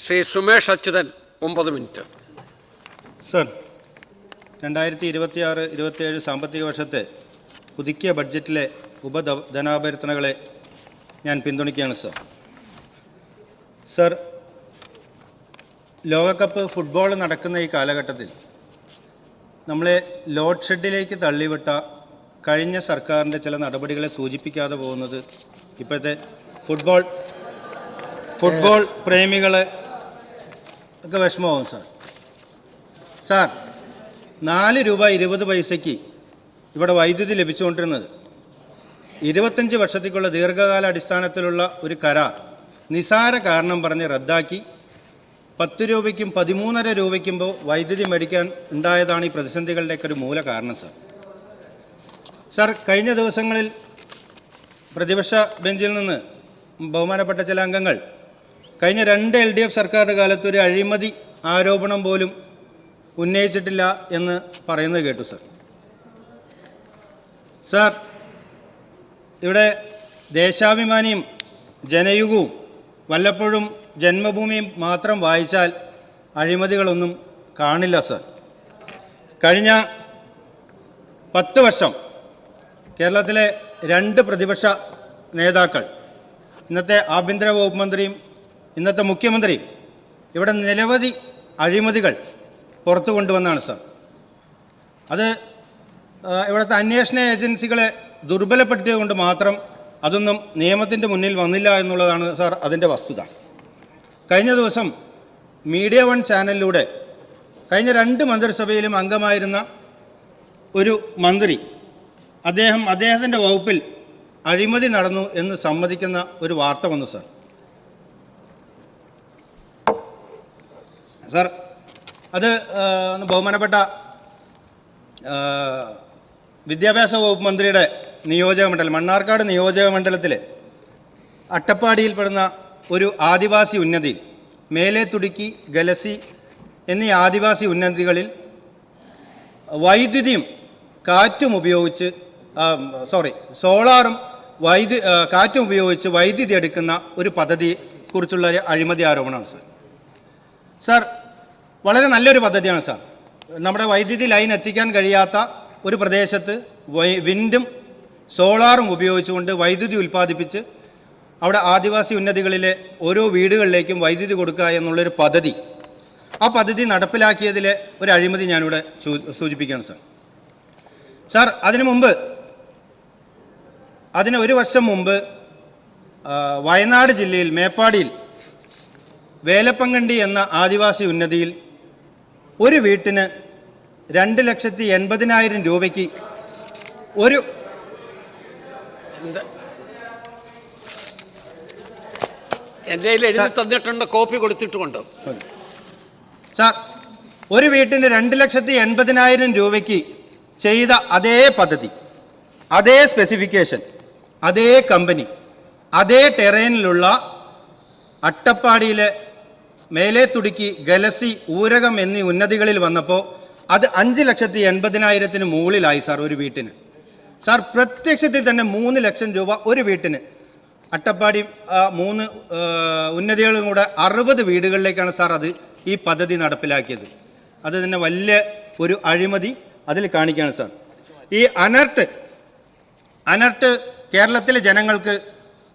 Shri Sumesh Achuthan 9 minute. Sir, 2026-27 സാമ്പത്തിക വർഷത്തെ പുതുക്കിയ ബഡ്ജറ്റിലെ ഉപധനാഭ്യർത്ഥനകളെ ഞാൻ പിന്തുണയ്ക്കുകയാണ് സർ. സർ, ലോകകപ്പ് ഫുട്ബോൾ നടക്കുന്ന ഈ കാലഘട്ടത്തിൽ നമ്മളെ ലോഡ് ഷെഡിലേക്ക് തള്ളിവിട്ട കഴിഞ്ഞ സർക്കാരിൻ്റെ ചില നടപടികളെ സൂചിപ്പിക്കാതെ പോകുന്നത് ഇപ്പോഴത്തെ ഫുട്ബോൾ പ്രേമികളെ ഒക്കെ വിഷമമാവും സാർ. സാർ, 4 രൂപ 20 പൈസയ്ക്ക് ഇവിടെ വൈദ്യുതി ലഭിച്ചുകൊണ്ടിരുന്നത് 25 വർഷത്തേക്കുള്ള ദീർഘകാല അടിസ്ഥാനത്തിലുള്ള ഒരു കരാർ നിസാര കാരണം പറഞ്ഞ് റദ്ദാക്കി 10 രൂപയ്ക്കും 13.5 രൂപയ്ക്കും വൈദ്യുതി മേടിക്കാൻ ഉണ്ടായതാണ് ഈ പ്രതിസന്ധികളുടെയൊക്കെ ഒരു മൂല കാരണം സാർ. സാർ, കഴിഞ്ഞ ദിവസങ്ങളിൽ പ്രതിപക്ഷ ബെഞ്ചിൽ നിന്ന് ബഹുമാനപ്പെട്ട ചില അംഗങ്ങൾ കഴിഞ്ഞ 2 LDF സർക്കാരിൻ്റെ കാലത്ത് ഒരു അഴിമതി ആരോപണം പോലും ഉന്നയിച്ചിട്ടില്ല എന്ന് പറയുന്നത് കേട്ടു സാർ. സാർ, ഇവിടെ ദേശാഭിമാനിയും ജനയുഗവും വല്ലപ്പോഴും ജന്മഭൂമിയും മാത്രം വായിച്ചാൽ അഴിമതികളൊന്നും കാണില്ല സാർ. കഴിഞ്ഞ 10 വർഷം കേരളത്തിലെ 2 പ്രതിപക്ഷ നേതാക്കൾ, ഇന്നത്തെ ആഭ്യന്തര വകുപ്പ് മന്ത്രിയും ഇന്നത്തെ മുഖ്യമന്ത്രിയും ഇവിടെ നിരവധി അഴിമതികൾ പുറത്തു കൊണ്ടുവന്നാണ് സാർ. അത് ഇവിടുത്തെ അന്വേഷണ ഏജൻസികളെ ദുർബലപ്പെടുത്തിയതുകൊണ്ട് മാത്രം അതൊന്നും നിയമത്തിൻ്റെ മുന്നിൽ വന്നില്ല എന്നുള്ളതാണ് സാർ അതിൻ്റെ വസ്തുത. കഴിഞ്ഞ ദിവസം മീഡിയ 1 ചാനലിലൂടെ കഴിഞ്ഞ 2 മന്ത്രിസഭയിലും അംഗമായിരുന്ന ഒരു മന്ത്രി അദ്ദേഹത്തിൻ്റെ വകുപ്പിൽ അഴിമതി നടന്നു എന്ന് സമ്മതിക്കുന്ന ഒരു വാർത്ത വന്നു സാർ. സാർ, അത് ബഹുമാനപ്പെട്ട വിദ്യാഭ്യാസ വകുപ്പ് മന്ത്രിയുടെ നിയോജകമണ്ഡലം, മണ്ണാർക്കാട് നിയോജകമണ്ഡലത്തിലെ അട്ടപ്പാടിയിൽപ്പെടുന്ന ഒരു ആദിവാസി ഉന്നതി, മേലെ തുടുക്കി, ഗലസി എന്നീ ആദിവാസി ഉന്നതികളിൽ വൈദ്യുതിയും കാറ്റും ഉപയോഗിച്ച് സോളാറും കാറ്റും ഉപയോഗിച്ച് വൈദ്യുതി എടുക്കുന്ന ഒരു പദ്ധതിയെക്കുറിച്ചുള്ള ഒരു അഴിമതി ആരോപണമാണ് സാർ. സാർ, വളരെ നല്ലൊരു പദ്ധതിയാണ് സാർ. നമ്മുടെ വൈദ്യുതി ലൈൻ എത്തിക്കാൻ കഴിയാത്ത ഒരു പ്രദേശത്ത് വിൻഡും സോളാറും ഉപയോഗിച്ചുകൊണ്ട് വൈദ്യുതി ഉൽപ്പാദിപ്പിച്ച് അവിടെ ആദിവാസി ഉന്നതികളിലെ ഓരോ വീടുകളിലേക്കും വൈദ്യുതി കൊടുക്കുക എന്നുള്ളൊരു പദ്ധതി, ആ പദ്ധതി നടപ്പിലാക്കിയതിലെ ഒരു അഴിമതി ഞാനിവിടെ സൂചിപ്പിക്കുകയാണ് സാർ. സാർ, അതിന് 1 വർഷം മുമ്പ് വയനാട് ജില്ലയിൽ മേപ്പാടിയിൽ വേലപ്പങ്കണ്ടി എന്ന ആദിവാസി ഉന്നതിയിൽ ഒരു വീട്ടിന് 2,80,000 രൂപയ്ക്ക് ഒരു എൻ്റെ എഴുതി തന്നിട്ടുണ്ട്, കോപ്പി കൊടുത്തിട്ടുമുണ്ട് സാർ. ഒരു വീട്ടിന് 2,80,000 രൂപയ്ക്ക് ചെയ്ത അതേ പദ്ധതി, അതേ സ്പെസിഫിക്കേഷൻ, അതേ കമ്പനി, അതേ ടെറൈനിലുള്ള അട്ടപ്പാടിയിലെ മേലെ തുടുക്കി, ഗലസി, ഊരകം എന്നീ ഉന്നതികളിൽ വന്നപ്പോൾ അത് 5,80,000 മുകളിലായി സാർ ഒരു വീട്ടിന്. സാർ, പ്രത്യക്ഷത്തിൽ തന്നെ 3 ലക്ഷം രൂപ ഒരു വീട്ടിന്. അട്ടപ്പാടി 3 ഉന്നതികളും കൂടെ 60 വീടുകളിലേക്കാണ് സാർ ഈ പദ്ധതി നടപ്പിലാക്കിയത്. അത് തന്നെ വലിയ ഒരു അഴിമതി അതിൽ കാണിക്കുകയാണ് സാർ. ഈ അനർട്ട് കേരളത്തിലെ ജനങ്ങൾക്ക്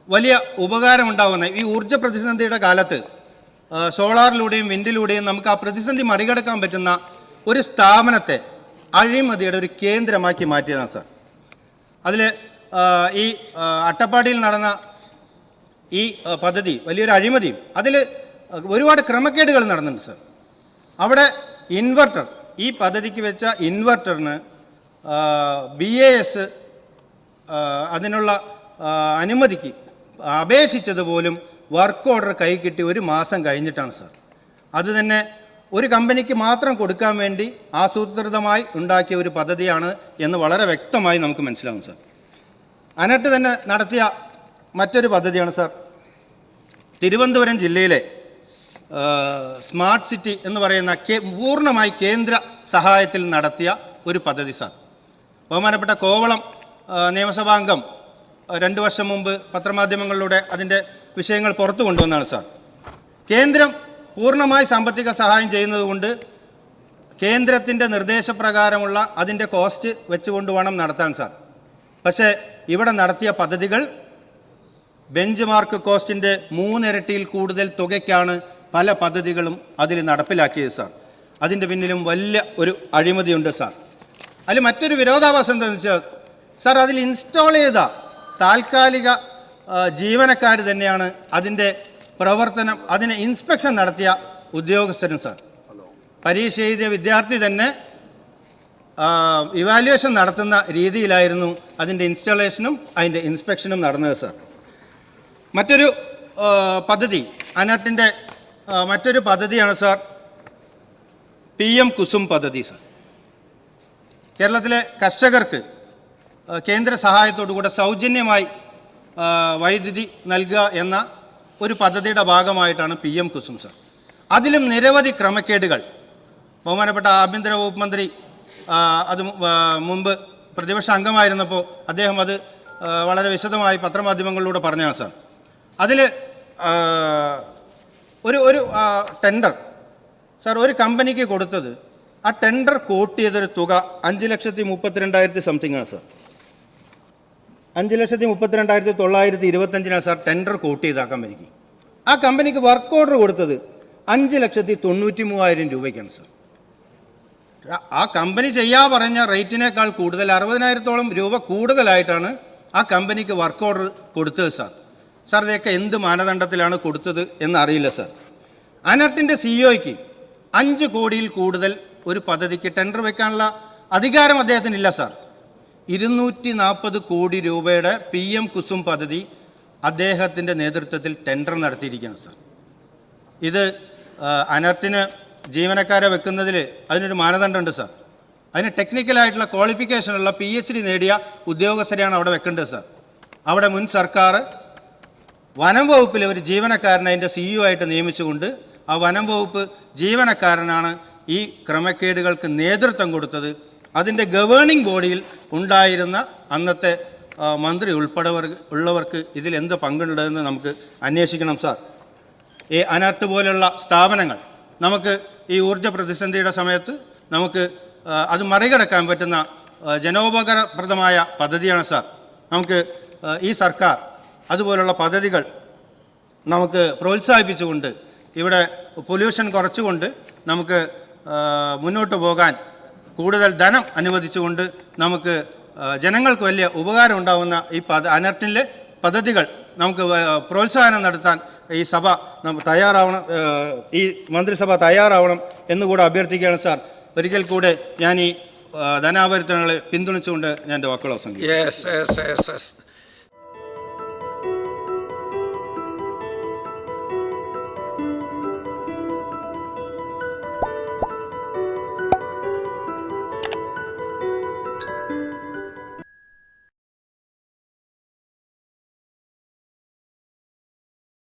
വലിയ ഉപകാരമുണ്ടാകുന്ന ഈ ഊർജ്ജ പ്രതിസന്ധിയുടെ കാലത്ത് സോളാറിലൂടെയും വിൻഡിലൂടെയും നമുക്ക് ആ പ്രതിസന്ധി മറികടക്കാൻ പറ്റുന്ന ഒരു സ്ഥാപനത്തെ അഴിമതിയുടെ ഒരു കേന്ദ്രമാക്കി മാറ്റിയതാണ് സാർ. അതിൽ ഈ അട്ടപ്പാടിയിൽ നടന്ന ഈ പദ്ധതി വലിയൊരു അഴിമതിയും അതിൽ ഒരുപാട് ക്രമക്കേടുകൾ നടന്നിട്ടുണ്ട് സാർ. അവിടെ ഇൻവെർട്ടർ, ഈ പദ്ധതിക്ക് വെച്ച ഇൻവെർട്ടറിന് BAS അതിനുള്ള അനുമതിക്ക് അപേക്ഷിച്ചതുപോലും വർക്ക് ഓർഡർ കൈ കിട്ടി 1 മാസം കഴിഞ്ഞിട്ടാണ് സാർ. അത് തന്നെ ഒരു കമ്പനിക്ക് മാത്രം കൊടുക്കാൻ വേണ്ടി ആസൂത്രിതമായി ഉണ്ടാക്കിയ ഒരു പദ്ധതിയാണ് എന്ന് വളരെ വ്യക്തമായി നമുക്ക് മനസ്സിലാവും സാർ. അനർട്ട് തന്നെ നടത്തിയ മറ്റൊരു പദ്ധതിയാണ് സാർ, തിരുവനന്തപുരം ജില്ലയിലെ സ്മാർട്ട് സിറ്റി എന്ന് പറയുന്ന പൂർണ്ണമായി കേന്ദ്ര സഹായത്തിൽ നടത്തിയ ഒരു പദ്ധതി സാർ. ബഹുമാനപ്പെട്ട കോവളം നിയമസഭാംഗം 2 വർഷം മുമ്പ് പത്രമാധ്യമങ്ങളിലൂടെ അതിൻ്റെ വിഷയങ്ങൾ പുറത്തു കൊണ്ടുവന്നാണ് സാർ. കേന്ദ്രം പൂർണ്ണമായി സാമ്പത്തിക സഹായം ചെയ്യുന്നത് കൊണ്ട് കേന്ദ്രത്തിൻ്റെ നിർദ്ദേശപ്രകാരമുള്ള അതിൻ്റെ കോസ്റ്റ് വെച്ചുകൊണ്ട് വേണം നടത്താൻ സാർ. പക്ഷേ ഇവിടെ നടത്തിയ പദ്ധതികൾ ബെഞ്ച് മാർക്ക് കോസ്റ്റിൻ്റെ 3 ഇരട്ടിയിൽ കൂടുതൽ തുകയ്ക്കാണ് പല പദ്ധതികളും അതിൽ നടപ്പിലാക്കിയത് സാർ. അതിൻ്റെ പിന്നിലും വലിയ ഒരു അഴിമതിയുണ്ട് സാർ. അതിൽ മറ്റൊരു വിരോധാഭാസം എന്താണെന്ന് വെച്ചാൽ സാർ, അതിൽ ഇൻസ്റ്റാൾ ചെയ്ത താൽക്കാലിക ജീവനക്കാർ തന്നെയാണ് അതിൻ്റെ പ്രവർത്തനം, അതിന് ഇൻസ്പെക്ഷൻ നടത്തിയ ഉദ്യോഗസ്ഥരും സാർ. പരീക്ഷ എഴുതിയ വിദ്യാർത്ഥി തന്നെ ഇവാലുവേഷൻ നടത്തുന്ന രീതിയിലായിരുന്നു അതിൻ്റെ ഇൻസ്റ്റാളേഷനും അതിൻ്റെ ഇൻസ്പെക്ഷനും നടന്നത് സാർ. മറ്റൊരു പദ്ധതി, അനർട്ടിൻ്റെ മറ്റൊരു പദ്ധതിയാണ് സാർ PM കുസും പദ്ധതി സാർ. കേരളത്തിലെ കർഷകർക്ക് കേന്ദ്ര സഹായത്തോടുകൂടെ സൗജന്യമായി വൈദ്യുതി നൽകുക എന്ന ഒരു പദ്ധതിയുടെ ഭാഗമായിട്ടാണ് PM കുസും സാർ. അതിലും നിരവധി ക്രമക്കേടുകൾ ബഹുമാനപ്പെട്ട ആഭ്യന്തര വകുപ്പ് മന്ത്രി അത് മുമ്പ് പ്രതിപക്ഷ അംഗമായിരുന്നപ്പോൾ അദ്ദേഹം അത് വളരെ വിശദമായി പത്രമാധ്യമങ്ങളിലൂടെ പറഞ്ഞതാണ് സാർ. അതിൽ ഒരു ടെൻഡർ സാർ ഒരു കമ്പനിക്ക് കൊടുത്തത്, ആ ടെൻഡർ കോട്ട് ചെയ്തൊരു തുക 5,32,000 സംതിങ് ആണ് സാർ. 5,32,925 സാർ ടെൻഡർ കോട്ട് ചെയ്ത ആ കമ്പനിക്ക്. ആ കമ്പനിക്ക് വർക്ക് ഓർഡർ കൊടുത്തത് 5,93,000 രൂപയ്ക്കാണ് സാർ. ആ കമ്പനി ചെയ്യാൻ പറഞ്ഞ റേറ്റിനേക്കാൾ കൂടുതൽ 60,000-ഓളം രൂപ കൂടുതലായിട്ടാണ് ആ കമ്പനിക്ക് വർക്ക് ഓർഡർ കൊടുത്തത് സാർ. സാർ ഇതൊക്കെ എന്ത് മാനദണ്ഡത്തിലാണ് കൊടുത്തത് എന്നറിയില്ല സാർ. അനർട്ടിൻ്റെ CEOയ്ക്ക് 5 കോടിയിൽ കൂടുതൽ ഒരു പദ്ധതിക്ക് ടെൻഡർ വയ്ക്കാനുള്ള അധികാരം അദ്ദേഹത്തിനില്ല സാർ. 240 കോടി രൂപയുടെ PM കുസും പദ്ധതി അദ്ദേഹത്തിൻ്റെ നേതൃത്വത്തിൽ ടെൻഡർ നടത്തിയിരിക്കുകയാണ് സാർ. ഇത് അനർട്ടിന് ജീവനക്കാരെ വെക്കുന്നതിൽ അതിനൊരു മാനദണ്ഡമുണ്ട് സാർ. അതിന് ടെക്നിക്കലായിട്ടുള്ള ക്വാളിഫിക്കേഷനുള്ള PhD നേടിയ ഉദ്യോഗസ്ഥരെയാണ് അവിടെ വെക്കേണ്ടത് സാർ. അവിടെ മുൻ സർക്കാർ വനം വകുപ്പിലെ ഒരു ജീവനക്കാരനെ അതിൻ്റെ CEO ആയിട്ട് നിയമിച്ചുകൊണ്ട് ആ വനം വകുപ്പ് ജീവനക്കാരനാണ് ഈ ക്രമക്കേടുകൾക്ക് നേതൃത്വം കൊടുത്തത്. അതിൻ്റെ ഗവേണിംഗ് ബോഡിയിൽ ഉണ്ടായിരുന്ന അന്നത്തെ മന്ത്രി ഉള്ളവർക്ക് ഇതിൽ എന്ത് പങ്കുണ്ടെന്ന് നമുക്ക് അന്വേഷിക്കണം സാർ. ഈ അനർട്ട് പോലുള്ള സ്ഥാപനങ്ങൾ നമുക്ക് ഈ ഊർജ്ജ പ്രതിസന്ധിയുടെ സമയത്ത് നമുക്ക് അത് മറികടക്കാൻ പറ്റുന്ന ജനോപകാരപ്രദമായ പദ്ധതിയാണ് സാർ. നമുക്ക് ഈ സർക്കാർ അതുപോലുള്ള പദ്ധതികൾ നമുക്ക് പ്രോത്സാഹിപ്പിച്ചുകൊണ്ട് ഇവിടെ പൊല്യൂഷൻ കുറച്ചുകൊണ്ട് നമുക്ക് മുന്നോട്ട് പോകാൻ കൂടുതൽ ധനം അനുവദിച്ചുകൊണ്ട് നമുക്ക് ജനങ്ങൾക്ക് വലിയ ഉപകാരം ഉണ്ടാകുന്ന ഈ അനർട്ടിലെ പദ്ധതികൾ നമുക്ക് പ്രോത്സാഹനം നടത്താൻ ഈ സഭ തയ്യാറാവണം, ഈ മന്ത്രിസഭ തയ്യാറാവണം എന്നുകൂടെ അഭ്യർത്ഥിക്കുകയാണ് സാർ. ഒരിക്കൽ കൂടെ ഞാൻ ഈ ധനാഭ്യർത്ഥനകളെ പിന്തുണച്ചുകൊണ്ട് ഞാൻ എൻ്റെ വാക്കുകൾ അവസാനിപ്പിക്കുന്നു.